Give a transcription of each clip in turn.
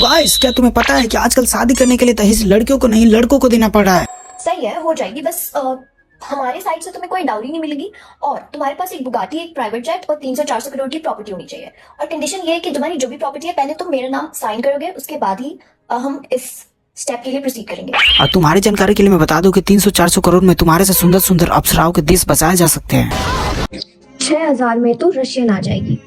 Guys, क्या तुम्हें पता है कि आजकल शादी करने के लिए दहेज लड़कियों को नहीं लड़कों को देना पड़ रहा है। सही है, हो जाएगी। बस हमारे साइड से तुम्हें कोई डाउरी नहीं मिलेगी और तुम्हारे पास एक बुगाटी, एक प्राइवेट जेट और 300-400 करोड़ की प्रॉपर्टी होनी चाहिए। और कंडीशन ये है कि तुम्हारी जो भी प्रॉपर्टी है पहले तुम मेरा नाम साइन करोगे, उसके बाद ही हम इस स्टेप के लिए प्रोसीड करेंगे। और तुम्हारी जानकारी के लिए मैं बता दूं कि 300-400 करोड़ में तुम्हारे से सुंदर सुंदर अप्सराओं के देश बसाए जा सकते हैं। 6000 में तो रशियन आ जाएगी।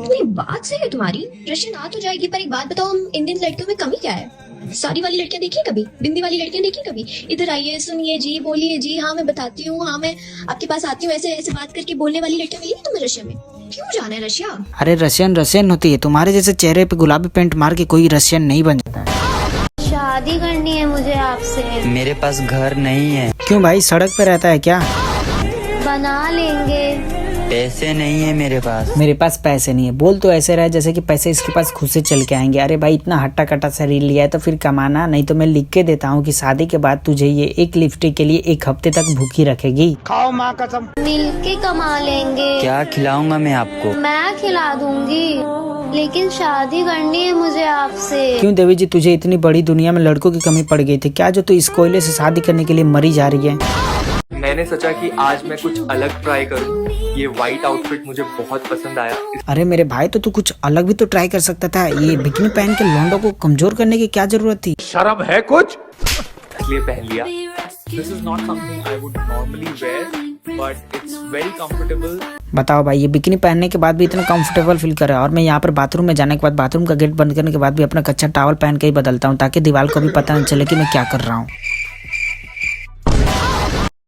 नहीं, बात सही है तुम्हारी, रशियन आ तो जाएगी, पर एक बात बताओ, हम इंडियन लड़कियों में कमी क्या है? साड़ी वाली लड़कियां देखी कभी? बिंदी वाली लड़कियां देखी कभी? इधर आइए, सुनिए जी, बोलिए जी, हाँ मैं बताती हूँ, हाँ मैं आपके पास आती हूँ, ऐसे ऐसे बात करके बोलने वाली लड़कियां मिलेगी तुम्हें रशिया में? क्यों जाना है रशिया? अरे रशियन होती है, तुम्हारे जैसे चेहरे पे गुलाबी पेंट मार के कोई रशियन नहीं बन जाता है। शादी करनी है मुझे आपसे। मेरे पास घर नहीं है। क्यों भाई, सड़क पे रहता है क्या? बना लेंगे। पैसे नहीं है मेरे पास। मेरे पास पैसे नहीं है, बोल तो ऐसे रहा जैसे कि पैसे इसके पास खुद से चल के आएंगे। अरे भाई, इतना हट्टा कट्टा शरीर लिया है तो फिर कमाना, नहीं तो मैं लिख के देता हूँ कि शादी के बाद तुझे ये एक लिपस्टिक के लिए 1 हफ्ते तक भूखी रखेगी। खाओ माँ कसम। मिलके कमा लेंगे। क्या खिलाऊंगा मैं आपको? मैं खिला दूंगी, लेकिन शादी करनी है मुझे आपसे। क्यों देवी जी, तुझे इतनी बड़ी दुनिया में लड़कों की कमी पड़ गई थी क्या, जो तू इस कोयले से शादी करने के लिए मरी जा रही है? मैंने सोचा कि आज मैं कुछ अलग ट्राई करूं। ये व्हाइट आउटफिट मुझे बहुत पसंद आया। अरे मेरे भाई, तो तू कुछ अलग भी तो ट्राई कर सकता था। ये बिकिनी पहन के लौंडों को कमजोर करने की क्या जरूरत थी? शर्म है कुछ? इसलिए पहन लिया। This is not something I would normally wear, but it's very comfortable. बताओ भाई, ये बिकिनी पहनने के बाद भी इतना कंफर्टेबल फील कर रहा है, और मैं यहाँ पर बाथरूम में जाने के बाद बाथरूम का गेट बंद करने के बाद भी अपना कच्चा टॉवल पहन के ही बदलता हूँ, ताकि दीवार को भी पता नहीं चले कि मैं क्या कर रहा हूँ।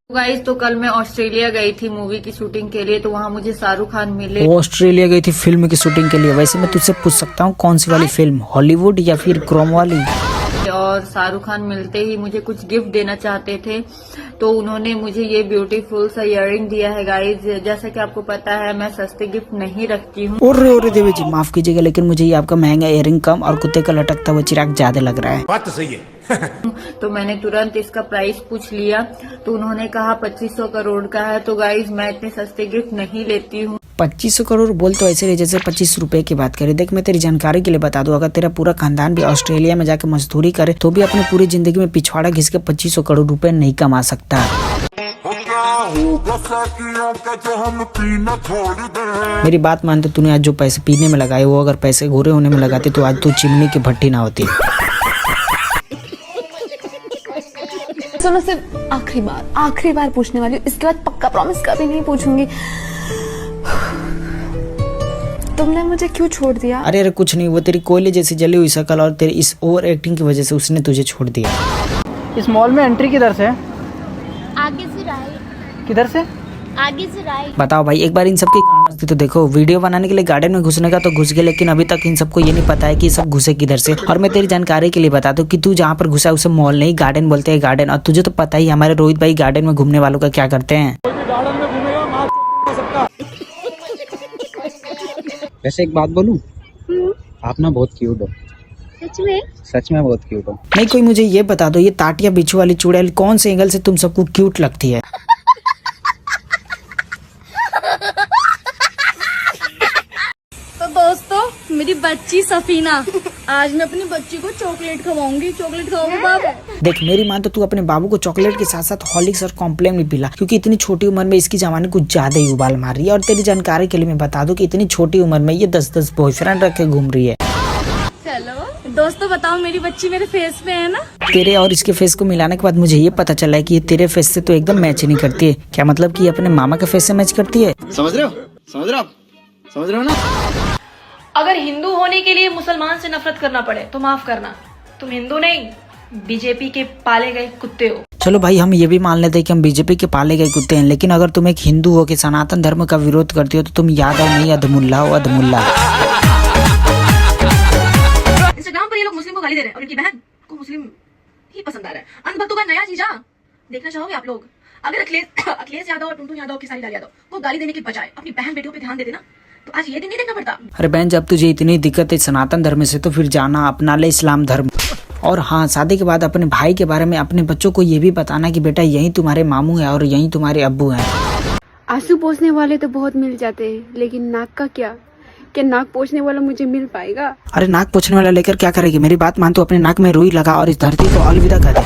गाइस, तो कल मैं ऑस्ट्रेलिया गई थी मूवी की शूटिंग के लिए, तो वहाँ मुझे शाहरुख खान मिले। वो ऑस्ट्रेलिया गई थी फिल्म की शूटिंग के लिए? वैसे मैं तुझसे पूछ सकता हूँ कौन सी वाली फिल्म, हॉलीवुड या फिर क्रोम वाली? और शाहरुख खान मिलते ही मुझे कुछ गिफ्ट देना चाहते थे, तो उन्होंने मुझे ये ब्यूटीफुल सा इयररिंग दिया है। गाइस, जैसा कि आपको पता है मैं सस्ते गिफ्ट नहीं रखती हूँ। ओरे देवी जी, माफ कीजिएगा, लेकिन मुझे ये आपका महंगा इयररिंग कम और कुत्ते का लटकता हुआ चिराग ज्यादा लग रहा है। बात तो सही है। तो मैंने तुरंत इसका प्राइस पूछ लिया, तो उन्होंने कहा 2500 करोड़ का है। तो गाइस, मैं इतने सस्ते गिफ्ट नहीं लेती हूँ। 2500 करोड़ बोल तो ऐसे रहे जैसे 25 रुपए की बात करें। देख, मैं तेरी जानकारी के लिए बता दूं, अगर तेरा पूरा खानदान भी ऑस्ट्रेलिया में जाकर मजदूरी करे तो भी अपनी पूरी जिंदगी में पिछवाड़ा घिस के 2500 करोड़ रुपए नहीं कमा सकता। मेरी बात मान, तो तूने आज जो पैसे पीने में लगाए, वो अगर पैसे गोरे होने में लगाते तो आज तू चिमनी की भट्टी ना होती। सुनो, सिर्फ आखिरी बार पूछने वाली हूँ, इसके बाद पक्का प्रॉमिस कभी नहीं पूछूंगी। तुमने मुझे क्यों छोड़ दिया? अरे कुछ नहीं, वो तेरी कोयले जैसी जली हुई शक्ल और तेरी इस ओवर एक्टिंग की वजह से उसने तुझे छोड़ दिया। इस मॉल में एंट्री किधर से है? आगे से राइट। किधर से? आगे से राइट। बताओ भाई, एक बार इन सबकी मस्ती तो देखो। वीडियो बनाने के लिए गार्डन में घुसने का तो घुस गए, लेकिन अभी तक इन सबको ये नहीं पता है कि सब घुसे किधर से। और मैं तेरी जानकारी के लिए बता दूं कि तू जहाँ पर घुसा उसे मॉल नहीं, गार्डन बोलते हैं, गार्डन। और तुझे तो पता ही हमारे रोहित भाई गार्डन में घूमने वालों का क्या करते हैं। वैसे एक बात बोलूं, आप ना बहुत क्यूट हो। सच में बहुत क्यूट हो। नहीं, कोई मुझे ये बता दो, ये ताटिया बिच्छू वाली चुड़ैल कौन से एंगल से तुम सबको क्यूट लगती है? तो दोस्तों, मेरी बच्ची सफीना, आज मैं अपनी बच्ची को चॉकलेट खवाऊंगी। चॉकलेट खाओगे बाबू? देख मेरी माँ, तो तू अपने बाबू को चॉकलेट के साथ साथ हॉर्लिक्स और कॉम्प्लेन भी पिला, क्योंकि इतनी छोटी उम्र में इसकी जवानी कुछ ज्यादा ही उबाल मार रही है। और तेरी जानकारी के लिए मैं बता दूं कि इतनी छोटी उम्र में ये 10-10 बॉयफ्रेंड रख के घूम रही है। चलो दोस्तों, बताओ, मेरी बच्ची मेरे फेस पे है ना? तेरे और इसके फेस को मिलाने के बाद मुझे ये पता चला है कि ये तेरे फेस से तो एकदम मैच नहीं करती है। क्या मतलब कि ये अपने मामा के फेस से मैच करती है? समझ रहे हो ना? अगर हिंदू होने के लिए मुसलमान से नफरत करना पड़े तो माफ करना, तुम हिंदू नहीं बीजेपी के पाले गए कुत्ते हो। चलो भाई, हम ये भी मान लेते हैं कि हम बीजेपी के पाले गए कुत्ते हैं, लेकिन अगर तुम एक हिंदू हो के सनातन धर्म का विरोध करती हो तो तुम यादव नहीं, अधमुल्ला हो, अधमुल्ला। इंस्टाग्राम पर ये लोग मुस्लिम को गाली दे रहे हैं और इनकी बहन को मुस्लिम ही पसंद आ रहा है। अंधभक्तों का नया चीजा देखना चाहोगे आप लोग? अगर अखिलेश यादव और टुनटुन यादव, केसारी यादव को गाली देने के बजाय अपनी बहन बेटियों पे ध्यान देते ना, तो आज ये दिन नहीं देखना पड़ता। अरे बहन, जब तुझे इतनी दिक्कत है सनातन धर्म से, तो फिर जाना अपना ले इस्लाम धर्म। और हाँ, शादी के बाद अपने भाई के बारे में अपने बच्चों को ये भी बताना कि बेटा यही तुम्हारे मामू है और यही तुम्हारे अब्बू हैं। आंसू पोंछने वाले तो बहुत मिल जाते हैं, लेकिन नाक का क्या? क्या नाक पोंछने वाला मुझे मिल पाएगा? अरे नाक पोछने वाला लेकर क्या करेगी? मेरी बात मान, तो अपने नाक में रुई लगा और इस धरती को अलविदा कर दे।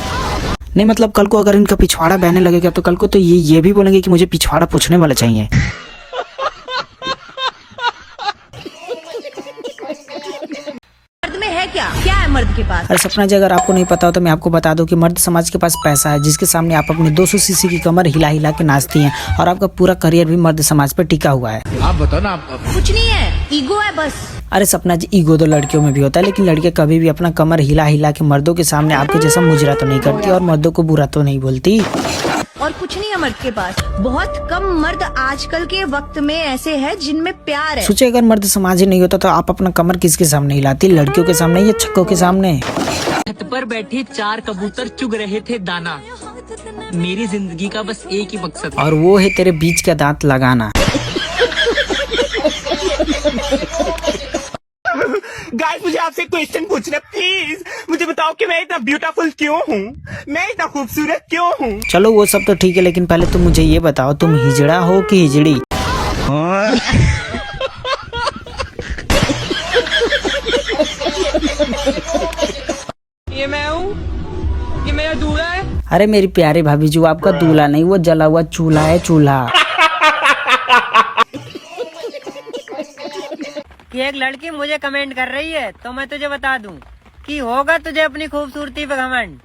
नहीं मतलब कल को अगर इनका पिछवाड़ा बहने लगेगा तो कल को तो ये भी बोलेंगे कि मुझे पिछवाड़ा पूछने वाला चाहिए। क्या है मर्द के पास? अरे सपना जी, अगर आपको नहीं पता हो तो मैं आपको बता दूं कि मर्द समाज के पास पैसा है जिसके सामने आप अपनी 200 सीसी की कमर हिला हिला के नाचती हैं, और आपका पूरा करियर भी मर्द समाज पर टिका हुआ है। आप बताओ ना। कुछ नहीं है, ईगो है बस। अरे सपना जी, ईगो तो लड़कियों में भी होता है, लेकिन लड़कियां कभी भी अपना कमर हिला हिला के मर्दों के सामने आपके जैसा मुजरा तो नहीं करती और मर्दों को बुरा तो नहीं बोलती। और कुछ नहीं है मर्द के पास। बहुत कम मर्द आजकल के वक्त में ऐसे हैं जिनमें प्यार है। सोचे अगर मर्द समाज ही नहीं होता तो आप अपना कमर किसके सामने हिलाती? लड़कियों के सामने या छक्कों के सामने? छत पर बैठे 4 कबूतर चुग रहे थे दाना। मेरी जिंदगी का बस एक ही मकसद, और वो है तेरे बीच का दांत लगाना। गाइस, मुझे आपसे क्वेश्चन पूछना प्लीज। मुझे बताओ कि मैं इतना ब्यूटीफुल क्यों हूँ, मैं इतना खूबसूरत क्यों हूँ? चलो वो सब तो ठीक है, लेकिन पहले तुम मुझे ये बताओ, तुम हिजड़ा हो कि हिजड़ी? ये मैं हूँ, ये मेरा दूल्हा है। अरे मेरी प्यारी भाभी जी, वो आपका दूल्हा नहीं, वो जला हुआ चूल्हा है, चूल्हा। कि एक लड़की मुझे कमेंट कर रही है तो मैं तुझे बता दूं कि होगा तुझे अपनी खूबसूरती पे घमंड।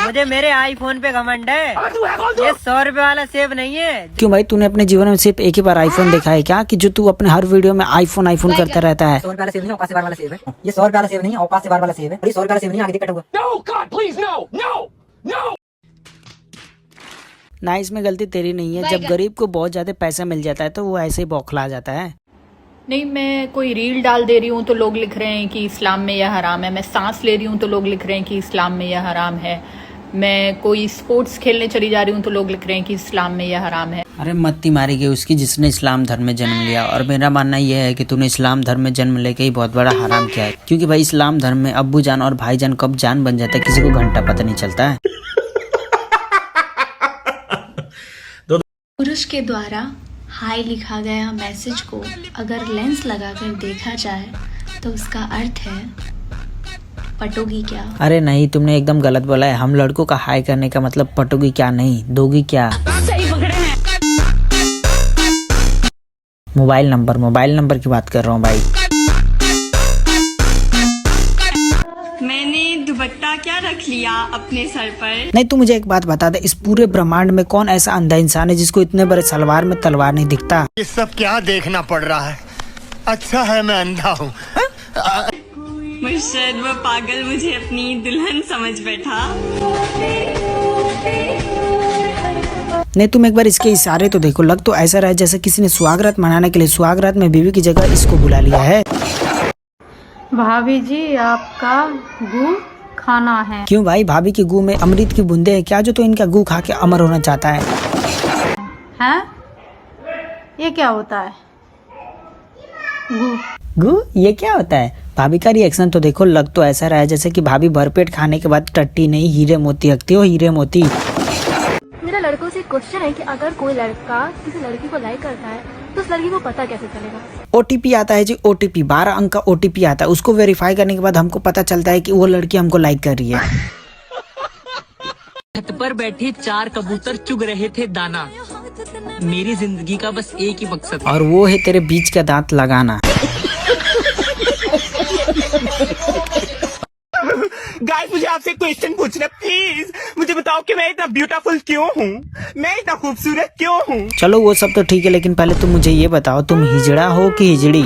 मुझे मेरे आईफोन पे घमंड है, ये 100 रुपए वाला सेब नहीं है। क्यों भाई, तूने अपने जीवन में सिर्फ एक ही बार आईफोन देखा है क्या, कि जो तू अपने हर वीडियो में आईफोन आईफोन करता रहता है? 100 रुपए वाला सेब नहीं, औकात से बाहर वाला सेब है। ये 100 रुपए वाला सेब नहीं, औकात से बाहर वाला सेब है। 100 रुपए वाला सेब नहीं, आगे कटा हुआ। ना, इसमें गलती तेरी नहीं है। जब गरीब को बहुत ज्यादा पैसा मिल जाता है तो वो ऐसे ही बौखला जाता है। नहीं, मैं कोई रील डाल दे रही हूँ तो लोग लिख रहे हैं कि इस्लाम में यह हराम है। मैं सांस ले रही हूँ तो लोग लिख रहे हैं कि इस्लाम में यह हराम है। मैं कोई स्पोर्ट्स खेलने चली जा रही हूँ तो लोग लिख रहे हैं कि इस्लाम में यह हराम है। अरे मत्ती मारी गई उसकी जिसने इस्लाम धर्म में जन्म लिया। और मेरा मानना यह है कि तूने इस्लाम धर्म में जन्म लेके ही बहुत बड़ा हराम किया है, क्योंकि भाई इस्लाम धर्म में अब्बू जान और भाई जान कब जान बन जाता है किसी को घंटा पता नहीं चलता है। पुरुष के द्वारा हाय लिखा गया मैसेज को अगर लेंस लगाकर देखा जाए तो उसका अर्थ है पटोगी क्या? अरे नहीं, तुमने एकदम गलत बोला है। हम लड़कों का हाय करने का मतलब पटोगी क्या नहीं, दोगी क्या। सही पकड़े हैं। मोबाइल नंबर की बात कर रहा हूँ भाई। मैंने दुपट्टा क्या रख लिया अपने सर पर? नहीं, तू मुझे एक बात बता दे, इस पूरे ब्रह्मांड में कौन ऐसा अंधा इंसान है जिसको इतने बड़े सलवार में तलवार नहीं दिखता? ये सब क्या देखना पड़ रहा है? अच्छा है मैं अंधा हूँ। मुर्शद वो पागल मुझे अपनी दुल्हन समझ बैठा। नहीं, तुम एक बार इसके इशारे तो देखो, लग तो ऐसा रहा है जैसे किसी ने सुहागरात मनाने के लिए सुहागरात में बीवी की जगह इसको बुला लिया है। भाभी जी, आपका गू खाना है। क्यों भाई, भाभी की गू में अमृत की बूंदे हैं क्या, जो तो इनका गू खा के अमर होना चाहता है? हैं? ये क्या होता है? गू ये क्या होता है? भाभी का रिएक्शन तो देखो, लग तो ऐसा रहा है जैसे कि भाभी भरपेट खाने के बाद टट्टी नहीं हीरे मोती रखती हो, हीरे मोती। मेरा लड़कों से क्वेश्चन है कि अगर कोई लड़का किसी लड़की को लाइक करता है तो उस लड़की को पता कैसे चलेगा? OTP आता है जी, OTP 12 अंक का OTP आता है। उसको वेरीफाई करने के बाद हमको पता चलता है कि वो लड़की हमको लाइक कर रही है। छत पर बैठे 4 कबूतर चुग रहे थे दाना। मेरी जिंदगी का बस एक ही मकसद, और वो है तेरे बीच का दांत लगाना। गाइस, मुझे आपसे क्वेश्चन पूछना प्लीज। मुझे बताओ कि मैं इतना ब्यूटीफुल क्यों हूँ, मैं इतना खूबसूरत क्यों हूँ? चलो वो सब तो ठीक है, लेकिन पहले तुम मुझे ये बताओ, तुम हिजड़ा हो कि हिजड़ी?